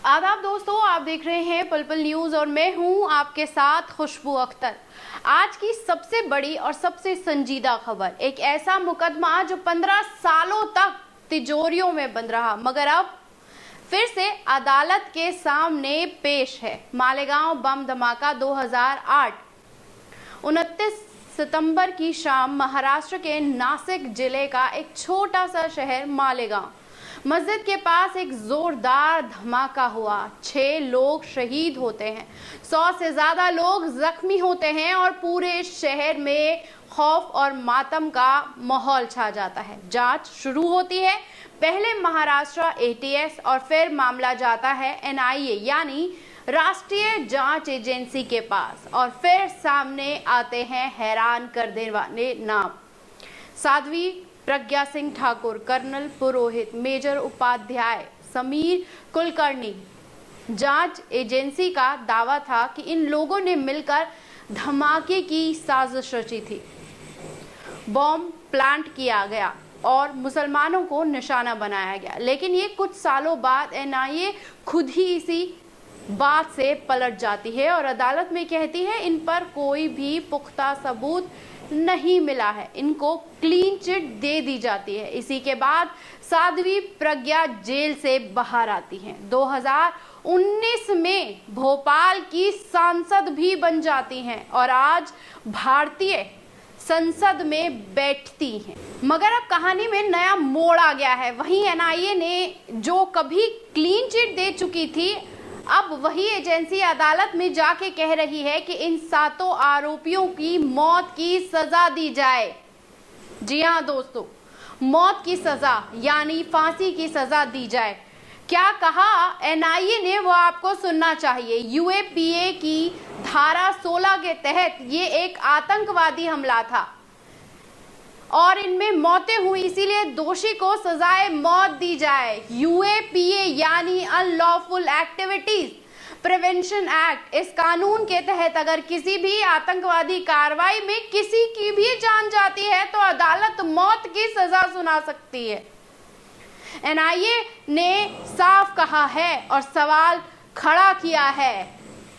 आदाब दोस्तों, आप देख रहे हैं पल पल न्यूज और मैं हूं आपके साथ खुशबू अख्तर। आज की सबसे बड़ी और सबसे संजीदा खबर, एक ऐसा मुकदमा जो 15 सालों तक तिजोरियों में बंद रहा मगर अब फिर से अदालत के सामने पेश है। मालेगांव बम धमाका 2008। 29 सितंबर की शाम महाराष्ट्र के नासिक जिले का एक छोटा सा शहर मालेगांव मस्जिद के पास एक जोरदार धमाका हुआ। 6 लोग शहीद होते हैं, 100 से ज्यादा लोग जख्मी होते हैं और पूरे शहर में खौफ और मातम का माहौल छा जाता है। जांच शुरू होती है। पहले महाराष्ट्र ATS और फिर मामला जाता है NIA यानी राष्ट्रीय जांच एजेंसी के पास और फिर सामने आते हैं हैरान कर देने वाले नाम। साध्वी प्रज्ञा सिंह ठाकुर, कर्नल पुरोहित, मेजर उपाध्याय, समीर कुलकर्णी। जांच एजेंसी का दावा था कि इन लोगों ने मिलकर धमाके की साजिश रची थी। बॉम्ब प्लांट किया गया और मुसलमानों को निशाना बनाया गया। लेकिन ये कुछ सालों बाद NIA खुद ही इसी बात से पलट जाती है और अदालत में कहती है इन पर कोई भी पुख्ता सबूत नहीं मिला है, इनको क्लीन चिट दे दी जाती है। इसी के बाद साध्वी प्रज्ञा जेल से बाहर आती हैं। 2019 में भोपाल की सांसद भी बन जाती हैं और आज भारतीय संसद में बैठती हैं। मगर अब कहानी में नया मोड़ आ गया है। वहीं NIA ने जो कभी क्लीन चिट दे चुकी थी, अब वही एजेंसी अदालत में जाके कह रही है कि इन 7 आरोपियों की मौत की सजा दी जाए। जी हाँ दोस्तों, मौत की सजा यानी फांसी की सजा दी जाए। क्या कहा NIA ने वो आपको सुनना चाहिए। UAPA की धारा 16 के तहत ये एक आतंकवादी हमला था और इनमें मौतें हुई, इसीलिए दोषी को सजाए मौत दी जाए। UAPA यानी अनलॉफुल एक्टिविटीज प्रिवेंशन एक्ट। इस कानून के तहत अगर किसी भी आतंकवादी कार्रवाई में किसी की भी जान जाती है तो अदालत मौत की सजा सुना सकती है। NIA ने साफ कहा है और सवाल खड़ा किया है,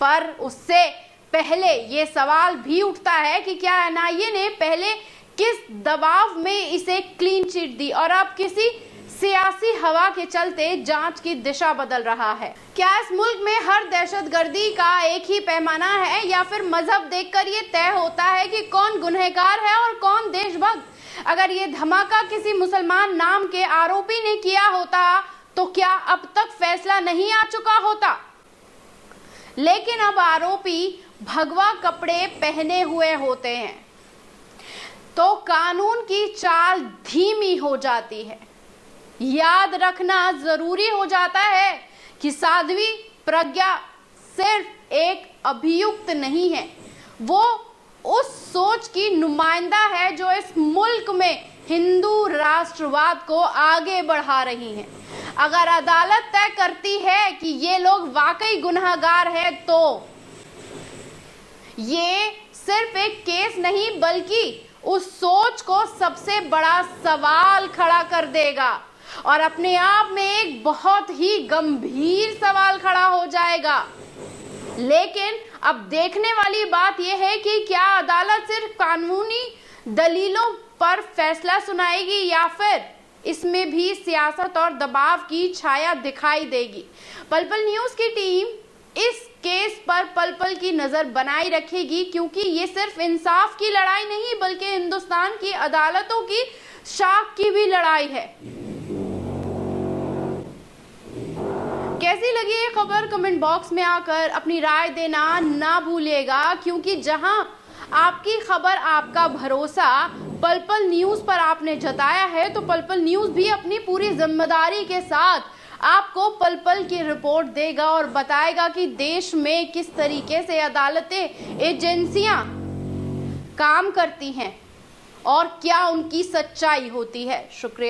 पर उससे पहले ये सवाल भी उठता है कि क्या NIA ने पहले किस दबाव में इसे क्लीन चिट दी और अब किसी सियासी हवा के चलते जांच की दिशा बदल रहा है। क्या इस मुल्क में हर दहशतगर्दी का एक ही पैमाना है या फिर मजहब देखकर ये तय होता है कि कौन गुनहगार है और कौन देशभक्त? अगर ये धमाका किसी मुसलमान नाम के आरोपी ने किया होता तो क्या अब तक फैसला नहीं आ चुका होता? लेकिन अब आरोपी भगवा कपड़े पहने हुए होते हैं तो कानून की चाल धीमी हो जाती है। याद रखना जरूरी हो जाता है कि साध्वी प्रज्ञा सिर्फ एक अभियुक्त नहीं है, वो उस सोच की नुमाइंदा है जो इस मुल्क में हिंदू राष्ट्रवाद को आगे बढ़ा रही है। अगर अदालत तय करती है कि ये लोग वाकई गुनहगार हैं तो ये सिर्फ एक केस नहीं बल्कि उस सोच को सबसे बड़ा सवाल खड़ा कर देगा और अपने आप में एक बहुत ही गंभीर सवाल खड़ा हो जाएगा। लेकिन अब देखने वाली बात यह है कि क्या अदालत सिर्फ कानूनी दलीलों पर फैसला सुनाएगी या फिर इसमें भी सियासत और दबाव की छाया दिखाई देगी। पल पल न्यूज की टीम इस केस पर पल पल की नजर बनाए रखेगी क्योंकि ये सिर्फ इंसाफ की लड़ाई नहीं बल्कि हिंदुस्तान की अदालतों की शाख की भी लड़ाई है। कैसी लगी ये खबर कमेंट बॉक्स में आकर अपनी राय देना ना भूलिएगा, क्योंकि जहां आपकी खबर आपका भरोसा पल पल न्यूज पर आपने जताया है तो पल पल न्यूज भी अपनी पूरी जिम्मेदारी के साथ आपको पल पल की रिपोर्ट देगा और बताएगा कि देश में किस तरीके से अदालतें, एजेंसियां काम करती हैं और क्या उनकी सच्चाई होती है। शुक्रिया।